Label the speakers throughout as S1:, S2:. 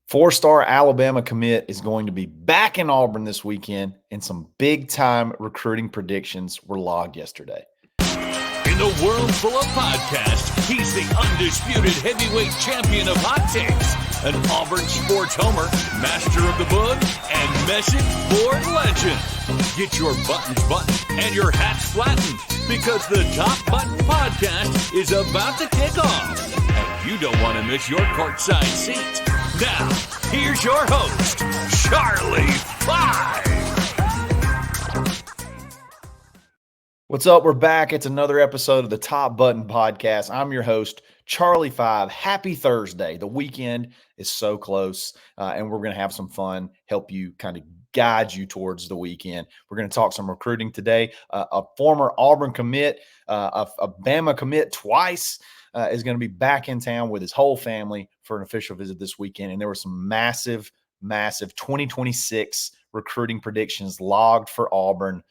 S1: Four-star Alabama commit is going to be back in Auburn this weekend, and some big-time recruiting predictions were logged yesterday.
S2: In a world full of podcasts, he's the undisputed heavyweight champion of hot takes, an Auburn sports homer, master of the book, and message board legend. Get your buttons buttoned and your hats flattened, because the Top Button Podcast is about to kick off, and you don't want to miss your courtside seat. Now, here's your host, Charlie 5.
S1: What's up? We're back. It's another episode of the Top Button Podcast. I'm your host, Charlie 5. Happy Thursday. The weekend is so close, and we're going to have some fun, help you kind of guide you towards the weekend. We're going to talk some recruiting today. A former Auburn commit, a Bama commit twice, is going to be back in town with his whole family for an official visit this weekend. And there were some massive 2026 recruiting predictions logged for Auburn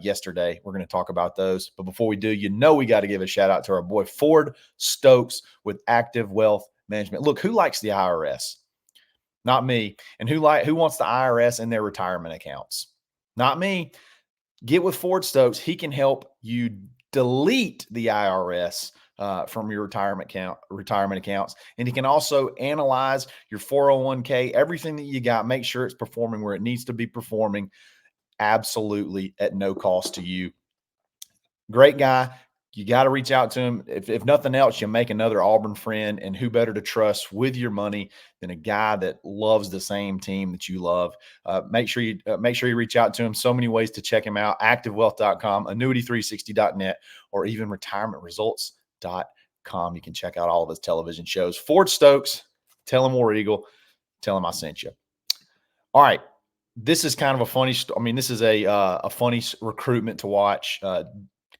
S1: yesterday. We're going to talk about those. But before we do, we got to give a shout out to our boy Ford Stokes with Active Wealth Management. Look, who likes the IRS? Not me. And who wants the IRS in their retirement accounts? Not me. Get with Ford Stokes. He can help you delete the IRS from your retirement accounts. And he can also analyze your 401k, everything that you got, make sure it's performing where it needs to be performing, absolutely at no cost to you. Great guy. You got to reach out to him. If nothing else, you make another Auburn friend, and who better to trust with your money than a guy that loves the same team that you love. Make sure you reach out to him. So many ways to check him out: activewealth.com, annuity360.net, or even retirementresults.com. You can check out all of his television shows. Ford Stokes, tell him War Eagle, tell him I sent you. All right, this is kind of a funny. This is a funny recruitment to watch.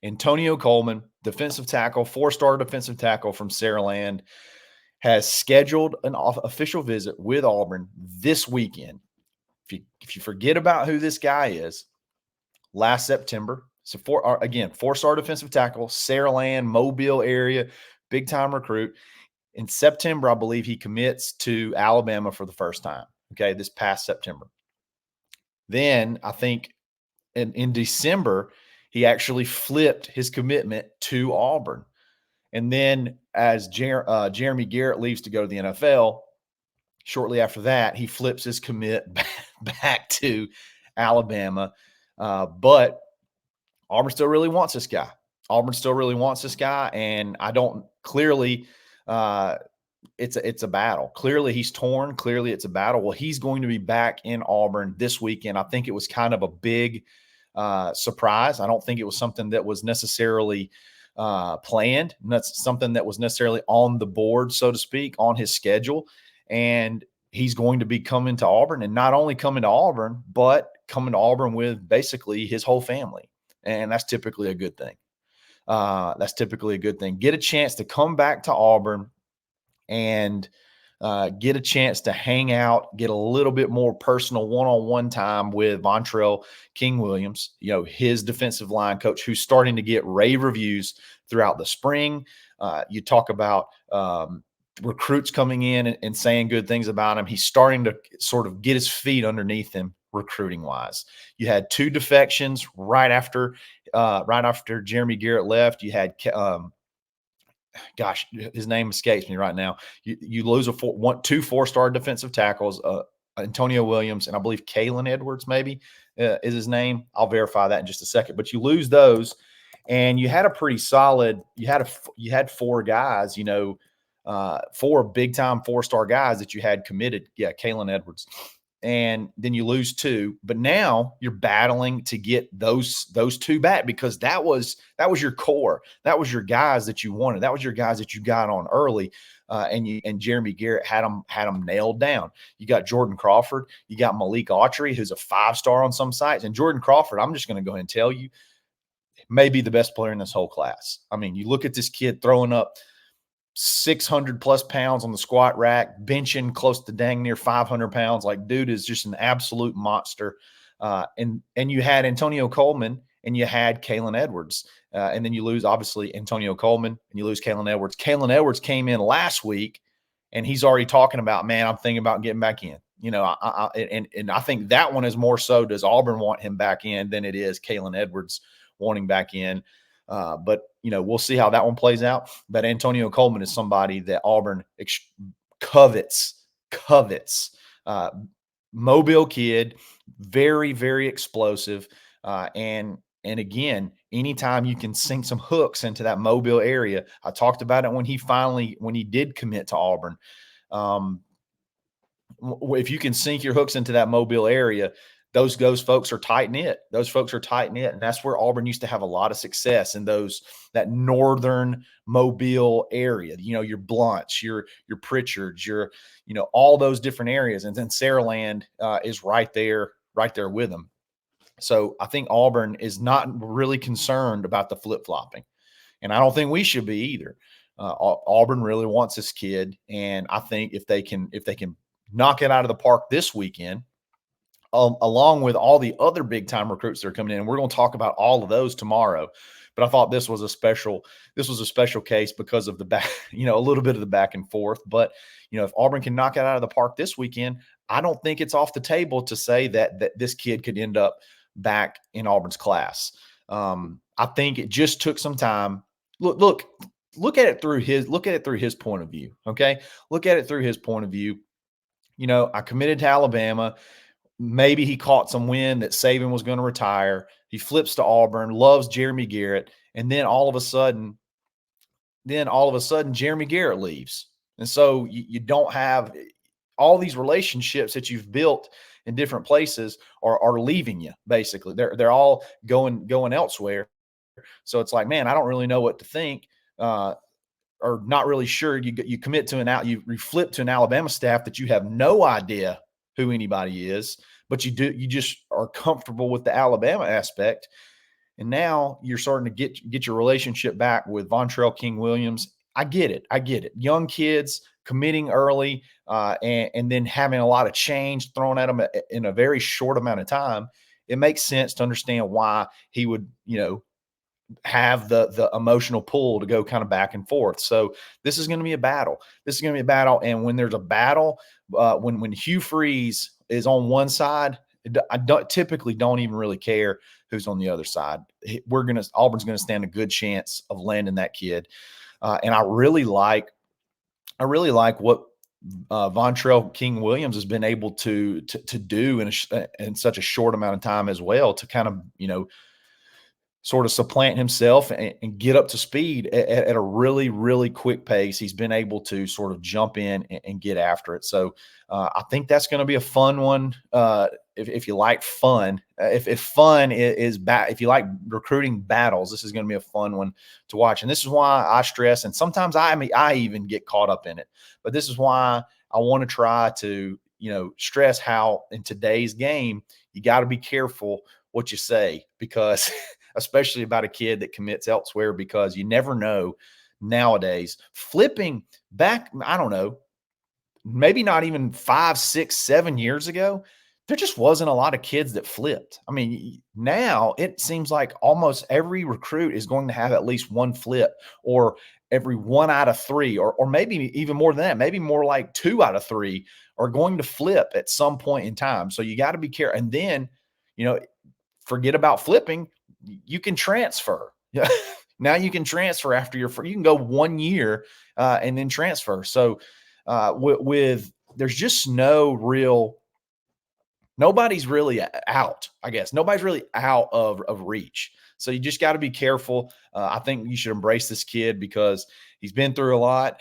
S1: Antonio Coleman, defensive tackle, four-star defensive tackle from Saraland, has scheduled an official visit with Auburn this weekend. If you forget about who this guy is, last September, so four-star defensive tackle, Saraland, Mobile area, big-time recruit. In September, I believe he commits to Alabama for the first time, this past September. Then I think in December, he actually flipped his commitment to Auburn. And then as Jeremy Garrett leaves to go to the NFL, shortly after that, he flips his commit back to Alabama. But Auburn still really wants this guy. And I don't clearly it's a battle. Clearly he's torn. Clearly it's a battle. Well, he's going to be back in Auburn this weekend. I think it was kind of a big surprise. I don't think it was something that was necessarily planned. And that's something that was necessarily on the board, so to speak, on his schedule. And he's going to be coming to Auburn, and not only coming to Auburn, but coming to Auburn with basically his whole family. And that's typically a good thing. Get a chance to come back to Auburn and get a chance to hang out, get a little bit more personal one-on-one time with Vontrell King-Williams, his defensive line coach, who's starting to get rave reviews throughout the spring. You talk about recruits coming in and saying good things about him. He's starting to sort of get his feet underneath him recruiting-wise. You had two defections right after Jeremy Garrett left. You had his name escapes me right now. You lose two four-star defensive tackles, Antonio Williams, and I believe Kalen Edwards maybe is his name. I'll verify that in just a second. But you lose those, and you had a pretty solid. You had four guys, four big-time four-star guys that you had committed. Yeah, Kalen Edwards. And then you lose two, but now you're battling to get those two back, because that was your core. That was your guys that you wanted. That was your guys that you got on early, and Jeremy Garrett had them nailed down. You got Jordan Crawford, you got Malik Autry, who's a 5-star on some sites, and Jordan Crawford, I'm just going to go ahead and tell you, may be the best player in this whole class. I mean, you look at this kid throwing up 600 plus pounds on the squat rack, benching close to dang near 500 pounds. Like, dude is just an absolute monster. And you had Antonio Coleman and you had Kalen Edwards. And then you lose, obviously, Antonio Coleman, and you lose Kalen Edwards. Kalen Edwards came in last week and he's already talking about, man, I'm thinking about getting back in. And I think that one is more so, does Auburn want him back in, than it is Kalen Edwards wanting back in. But we'll see how that one plays out. But Antonio Coleman is somebody that Auburn covets. Uh, Mobile kid, very, very explosive. And again, anytime you can sink some hooks into that Mobile area, I talked about it when he did commit to Auburn. If you can sink your hooks into that Mobile area, those folks are tight knit. Those folks are tight knit, and that's where Auburn used to have a lot of success, in that northern Mobile area. Your Blunts, your Pritchards, all those different areas, and then Saraland is right there with them. So I think Auburn is not really concerned about the flip flopping, and I don't think we should be either. Auburn really wants this kid, and I think if they can knock it out of the park this weekend, along with all the other big time recruits that are coming in, and we're going to talk about all of those tomorrow. But I thought this was a special case because of the back, a little bit of the back and forth. But if Auburn can knock it out of the park this weekend, I don't think it's off the table to say that this kid could end up back in Auburn's class. I think it just took some time. Look at it through his point of view. Okay, look at it through his point of view. I committed to Alabama. Maybe he caught some wind that Saban was going to retire. He flips to Auburn, loves Jeremy Garrett, and then all of a sudden, Jeremy Garrett leaves. And so you don't have all these relationships that you've built in different places are leaving you, basically. They're all going elsewhere. So it's like, man, I don't really know what to think. Or not really sure. You commit to you flip to an Alabama staff that you have no idea who anybody is, but you just are comfortable with the Alabama aspect. And now you're starting to get your relationship back with Vontrell King Williams. I get it. Young kids committing early, and then having a lot of change thrown at them in a very short amount of time. It makes sense to understand why he would, have the emotional pull to go kind of back and forth. So this is going to be a battle. And when there's a battle, when Hugh Freeze is on one side, I typically don't even really care who's on the other side. Auburn's going to stand a good chance of landing that kid. And I really like what Vontrell King Williams has been able to do in such a short amount of time as well, to kind of, sort of supplant himself and get up to speed at a really, really quick pace. He's been able to sort of jump in and get after it. So I think that's going to be a fun one. If you like fun, if fun is if you like recruiting battles, this is going to be a fun one to watch. And this is why I stress, and sometimes I even get caught up in it, but this is why I want to try to, stress how in today's game, you got to be careful what you say, because especially about a kid that commits elsewhere, because you never know nowadays. Flipping back, I don't know, maybe not even 5, 6, 7 years ago, there just wasn't a lot of kids that flipped. I mean, now it seems like almost every recruit is going to have at least one flip, or every 1 out of 3, or maybe even more than that, maybe more like 2 out of 3 are going to flip at some point in time. So you got to be careful. And then, forget about flipping. You can transfer. Now you can transfer after you can go 1 year and then transfer. So there's just nobody's really out, I guess. Nobody's really out of reach. So you just got to be careful. I think you should embrace this kid because he's been through a lot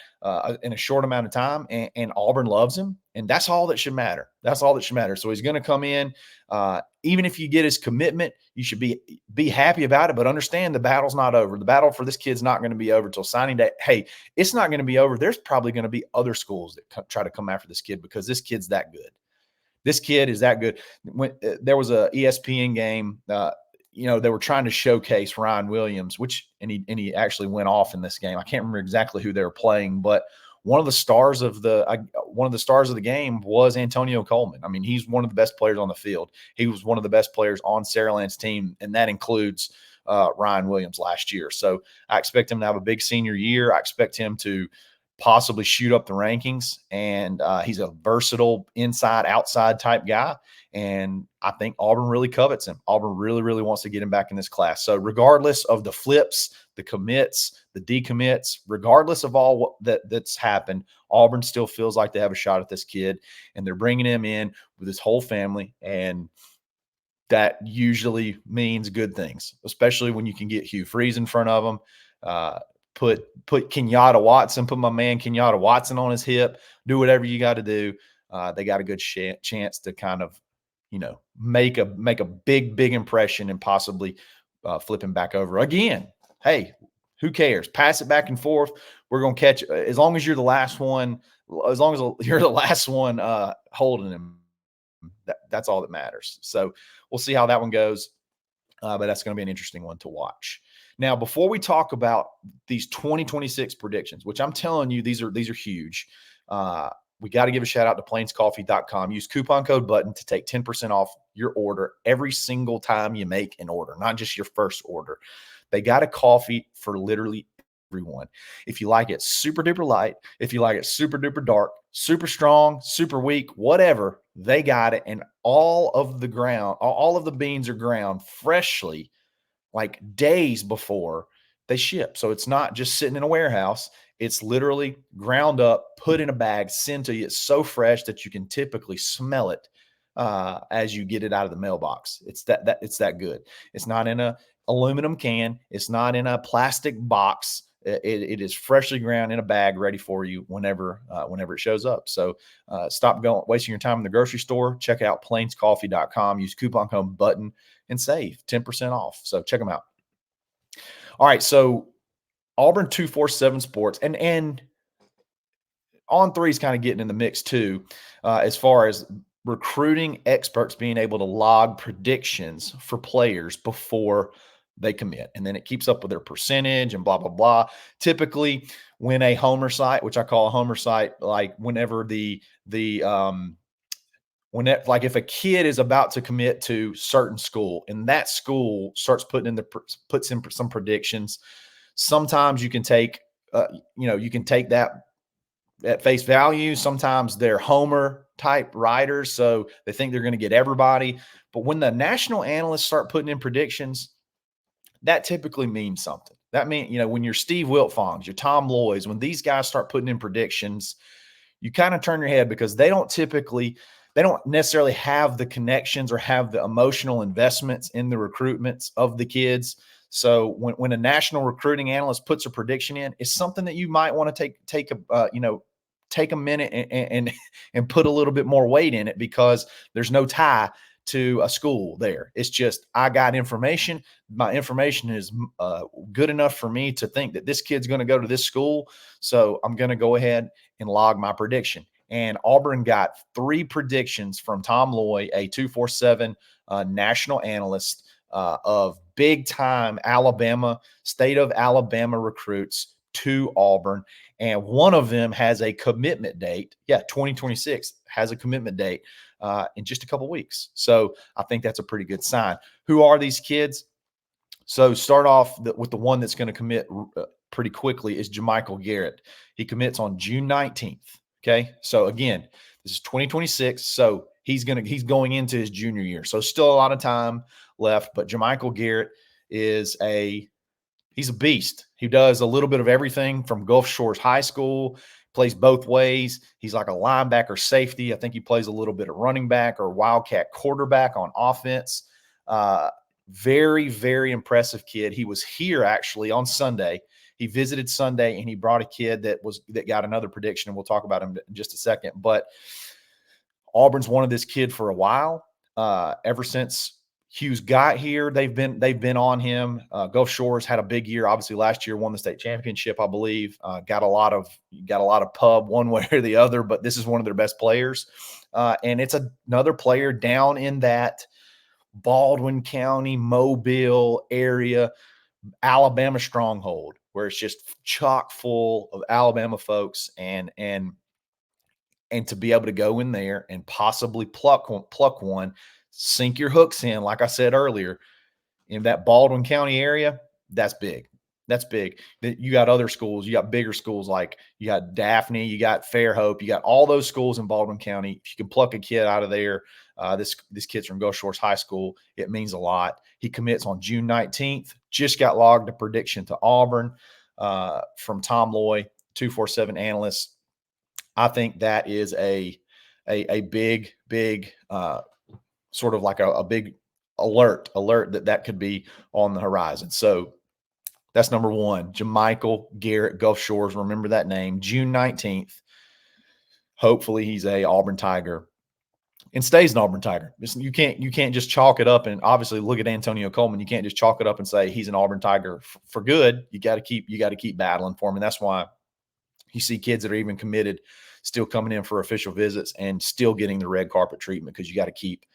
S1: in a short amount of time, and Auburn loves him. And that's all that should matter. So he's going to come in. Even if you get his commitment, you should be happy about it, but understand the battle's not over. The battle for this kid's not going to be over till signing day. Hey, it's not going to be over. There's probably going to be other schools that try to come after this kid because this kid's that good. This kid is that good. When there was a ESPN game, they were trying to showcase Ryan Williams, and he actually went off in this game. I can't remember exactly who they were playing, but one of the stars of the game was Antonio Coleman. I mean, he's one of the best players on the field. He was one of the best players on Saraland's team, and that includes Ryan Williams last year. So I expect him to have a big senior year. I expect him to possibly shoot up the rankings. And he's a versatile inside, outside type guy. And I think Auburn really covets him. Auburn really, really wants to get him back in this class. So regardless of the flips, the commits, the decommits, regardless of all that's happened, Auburn still feels like they have a shot at this kid. And they're bringing him in with his whole family. And that usually means good things, especially when you can get Hugh Freeze in front of them. Put Kenyatta Watson, put my man Kenyatta Watson on his hip. Do whatever you got to do. They got a good chance to kind of, make a big impression and possibly flip him back over again. Hey, who cares? Pass it back and forth. We're gonna catch as long as you're the last one. As long as you're the last one holding him. That's all that matters. So we'll see how that one goes. But that's going to be an interesting one to watch. Now, before we talk about these 2026 predictions, which I'm telling you, these are huge. We got to give a shout out to plainscoffee.com. Use coupon code BUTTON to take 10% off your order every single time you make an order, not just your first order. They got a coffee for literally everyone. If you like it super duper light, if you like it super duper dark, super strong, super weak, whatever, they got it. And all of the beans are ground freshly, like days before they ship. So it's not just sitting in a warehouse. It's literally ground up, put in a bag, sent to you. It's so fresh that you can typically smell it as you get it out of the mailbox. It's that good. It's not in a aluminum can. It's not in a plastic box. It is freshly ground in a bag, ready for you whenever it shows up. So stop wasting your time in the grocery store. Check out plainscoffee.com. Use coupon code BUTTON and save 10% off. So check them out. All right, so Auburn 247 Sports and On Three is kind of getting in the mix too, as far as recruiting experts being able to log predictions for players before they commit. And then it keeps up with their percentage and blah, blah, blah. Typically, when a homer site, which I call a homer site, like whenever like if a kid is about to commit to certain school and that school starts puts in some predictions, sometimes you can take that at face value. Sometimes they're homer type writers, so they think they're going to get everybody. But when the national analysts start putting in predictions, that typically means something. That means, when you're Steve Wiltfongs, your Tom Loys, when these guys start putting in predictions, you kind of turn your head because they don't necessarily have the connections or have the emotional investments in the recruitments of the kids. So when a national recruiting analyst puts a prediction in, it's something that you might want to take a minute and put a little bit more weight in it, because there's no tie to a school there. It's just, I got information. My information is good enough for me to think that this kid's going to go to this school. So I'm going to go ahead and log my prediction. And Auburn got 3 predictions from Tom Loy, a 247 national analyst of big-time state of Alabama recruits to Auburn. And one of them has a commitment date. 2026 has a commitment date in just a couple weeks. So I think that's a pretty good sign. Who are these kids? So start off with the one that's going to commit pretty quickly is Jermichael Garrett. He commits on June 19th. Okay. So again, this is 2026. So he's going into his junior year. So still a lot of time left, but Jermichael Garrett he's a beast. He does a little bit of everything from Gulf Shores High School, plays both ways. He's like a linebacker safety. I think he plays a little bit of running back or wildcat quarterback on offense. Very, very impressive kid. He was here actually on Sunday. He visited Sunday and he brought a kid that got another prediction, and we'll talk about him in just a second. But Auburn's wanted this kid for a while. Ever since Hughes got here, they've been on him. Gulf Shores had a big year. Obviously, last year won the state championship, I believe. Got a lot of pub one way or the other, but this is one of their best players. And it's another player down in that Baldwin County, Mobile area, Alabama stronghold, where it's just chock full of Alabama folks, and to be able to go in there and possibly pluck one, sink your hooks in, like I said earlier, in that Baldwin County area, that's big. That's big. You got other schools. You got bigger schools like you got Daphne, you got Fairhope, you got all those schools in Baldwin County. If you can pluck a kid out of there, this kid's from Gulf Shores High School. It means a lot. He commits on June 19th. Just got logged a prediction to Auburn from Tom Loy, 247 analyst. I think that is a big sort of like a big alert that could be on the horizon. So that's number one. Jamichael Garrett, Gulf Shores. Remember that name. June 19th. Hopefully he's a Auburn Tiger and stays an Auburn Tiger. You can't just chalk it up, and obviously look at Antonio Coleman. You can't just chalk it up and say he's an Auburn Tiger for good. You got to keep battling for him, and that's why you see kids that are even committed still coming in for official visits and still getting the red carpet treatment, because you got to keep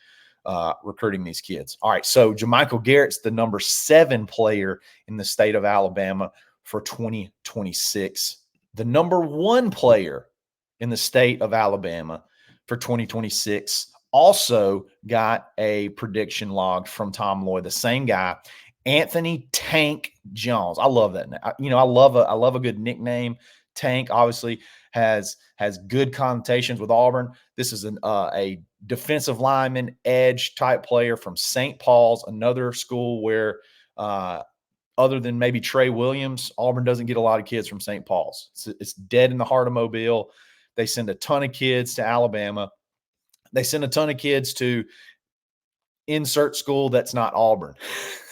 S1: recruiting these kids. All right, so Jamichael Garrett's the number 7 player in the state of Alabama for 2026. The number 1 player in the state of Alabama for 2026 also got a prediction logged from Tom Loy, the same guy, Anthony Tank Jones. I love that. I love a good nickname. Tank obviously has good connotations with Auburn. This is a defensive lineman, edge type player from St. Paul's, another school where other than maybe Trey Williams, Auburn doesn't get a lot of kids from St. Paul's. It's dead in the heart of Mobile. They send a ton of kids to Alabama. They send a ton of kids to insert school that's not Auburn.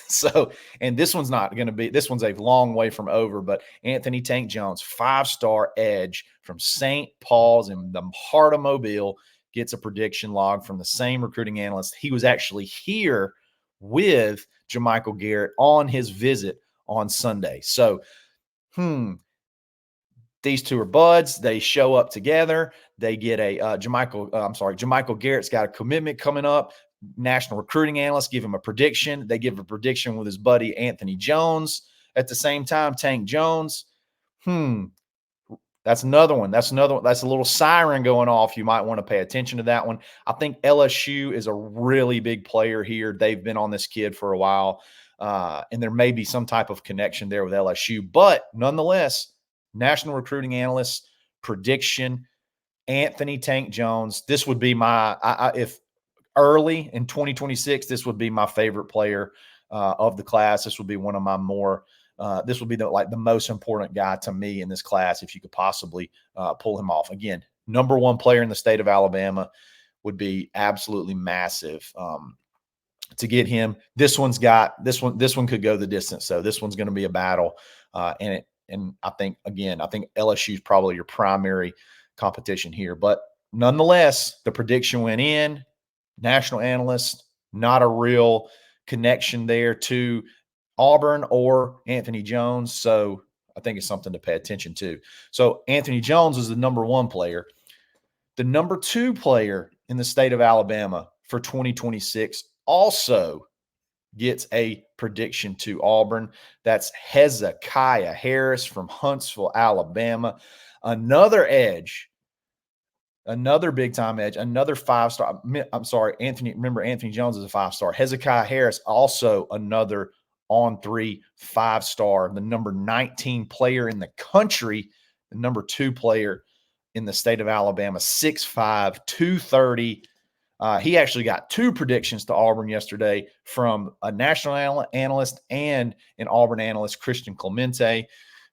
S1: So, and this one's a long way from over, but Anthony Tank Jones, 5-star edge from St. Paul's in the heart of Mobile, gets a prediction log from the same recruiting analyst. He was actually here with Jamichael Garrett on his visit on Sunday. So, these two are buds. They show up together. They get Jamichael Garrett's got a commitment coming up. National recruiting analysts give him a prediction. They give a prediction with his buddy Anthony Jones at the same time. Tank Jones. That's another one. That's a little siren going off. You might want to pay attention to that one. I think LSU is a really big player here. They've been on this kid for a while, and there may be some type of connection there with LSU. But nonetheless, national recruiting analysts prediction, Anthony Tank Jones. This would be if early in 2026, this would be my favorite player of the class. This would be one of my this would be the most important guy to me in this class, if you could possibly pull him off. Again, number 1 player in the state of Alabama would be absolutely massive to get him. This one could go the distance. So this one's going to be a battle. And I think LSU is probably your primary competition here. But nonetheless, the prediction went in. National analyst, not a real connection there to Auburn or Anthony Jones. So I think it's something to pay attention to. So Anthony Jones is the number 1 player. The number 2 player in the state of Alabama for 2026 also gets a prediction to Auburn. That's Hezekiah Harris from Huntsville, Alabama. Another edge, another big-time edge, another 5-star. I'm sorry, Anthony Jones is a 5-star. Hezekiah Harris, also another on-3 5-star, the number 19 player in the country, the number 2 player in the state of Alabama, 6'5", 230. He actually got 2 predictions to Auburn yesterday from a national analyst and an Auburn analyst, Christian Clemente,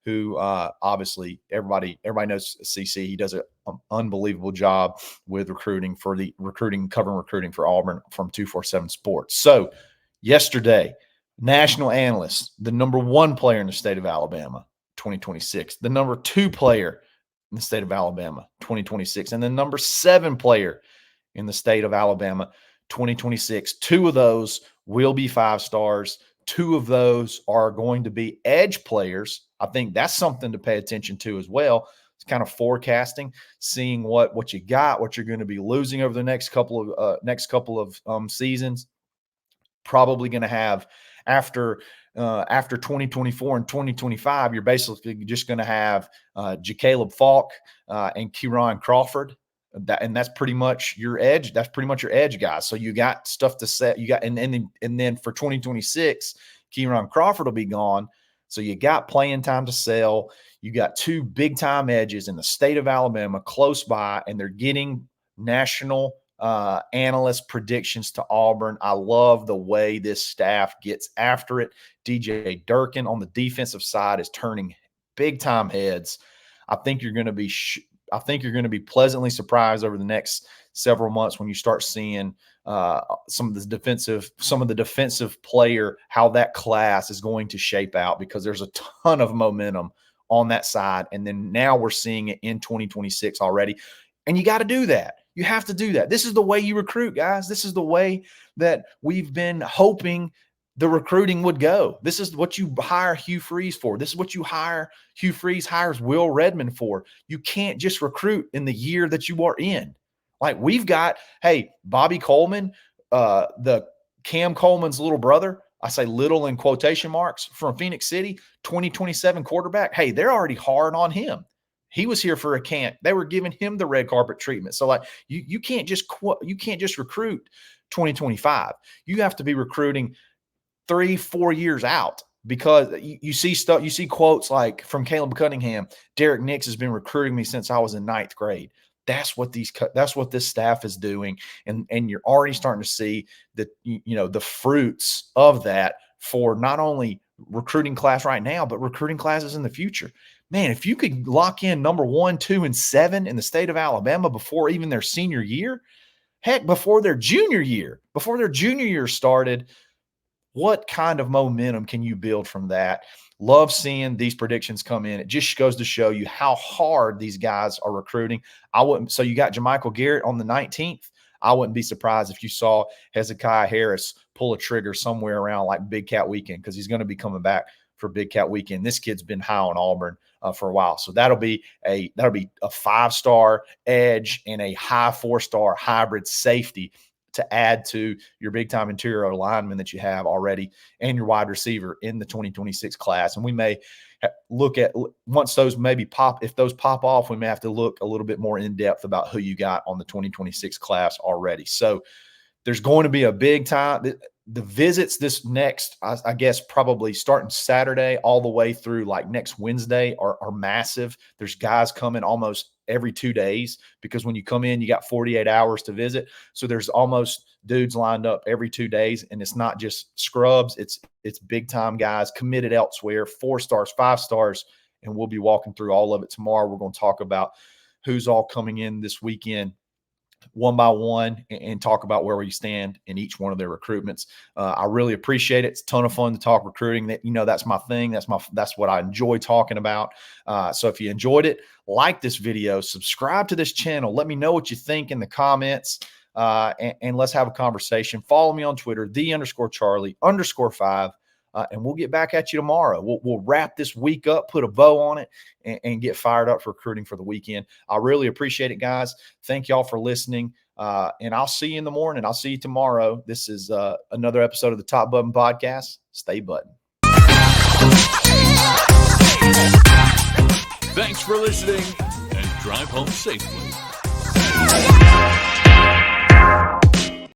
S1: who obviously everybody knows CC. He does an unbelievable job with covering recruiting for Auburn from 247 Sports. So yesterday, national analyst, the number 1 player in the state of Alabama, 2026, the number 2 player in the state of Alabama, 2026, and the number 7 player in the state of Alabama, 2026. 2 of those will be 5-stars. 2 of those are going to be edge players. I think that's something to pay attention to as well. It's kind of forecasting, seeing what you got, what you're going to be losing over the next couple of seasons. Probably going to have after 2024 and 2025, you're basically just going to have Jacaleb Falk and Kieran Crawford. That's pretty much your edge. That's pretty much your edge guys. So you got stuff to set. You got and then for 2026, Kieran Crawford will be gone. So you got playing time to sell. You got two big-time edges in the state of Alabama close by, and they're getting national analyst predictions to Auburn. I love the way this staff gets after it. DJ Durkin on the defensive side is turning big-time heads. I think you're going to be pleasantly surprised over the next several months when you start seeing some of the defensive player, how that class is going to shape out, because there's a ton of momentum on that side. And then now we're seeing it in 2026 already. And you got to do that. You have to do that. This is the way you recruit, guys. This is the way that we've been hoping the recruiting would go. This is what you hire Hugh Freeze for. This is what Hugh Freeze hires Will Redmond for. You can't just recruit in the year that you are in. Like we've got, hey, Bobby Coleman, the Cam Coleman's little brother, I say little in quotation marks, from Phoenix City, 2027 quarterback. Hey, they're already hard on him. He was here for a camp. They were giving him the red carpet treatment. So like you can't just recruit 2025. You have to be recruiting 3-4 years out, because you see stuff, you see quotes like from Caleb Cunningham, Derek Nix has been recruiting me since I was in 9th grade. That's what this staff is doing. And you're already starting to see the fruits of that for not only recruiting class right now, but recruiting classes in the future. Man, if you could lock in number 1, 2, and 7 in the state of Alabama before even their senior year, heck, before their junior year started, what kind of momentum can you build from that? Love seeing these predictions come in. It just goes to show you how hard these guys are recruiting. So you got Jermichael Garrett on the 19th. I wouldn't be surprised if you saw Hezekiah Harris pull a trigger somewhere around like Big Cat Weekend, because he's going to be coming back for Big Cat Weekend. This kid's been high on Auburn for a while. So that'll be a 5-star edge and a high 4-star hybrid safety to add to your big-time interior lineman that you have already and your wide receiver in the 2026 class. And we may look at, once those maybe pop, if those pop off, we may have to look a little bit more in depth about who you got on the 2026 class already. So there's going to be a big time. The visits this next, I guess, probably starting Saturday all the way through like next Wednesday are massive. There's guys coming almost every 2 days, because when you come in, you got 48 hours to visit. So there's almost dudes lined up every 2 days, and it's not just scrubs. It's big time guys committed elsewhere, 4 stars, 5 stars, and we'll be walking through all of it tomorrow. We're going to talk about who's all coming in this weekend, one by one, and talk about where we stand in each one of their recruitments. I really appreciate it. It's a ton of fun to talk recruiting. That's my thing. That's what I enjoy talking about. So if you enjoyed it, like this video, subscribe to this channel. Let me know what you think in the comments, and let's have a conversation. Follow me on Twitter, _Charlie_5. And we'll get back at you tomorrow. We'll wrap this week up, put a bow on it, and get fired up for recruiting for the weekend. I really appreciate it, guys. Thank y'all for listening. And I'll see you in the morning. I'll see you tomorrow. This is another episode of the Top Button Podcast. Stay button.
S2: Thanks for listening, and drive home safely.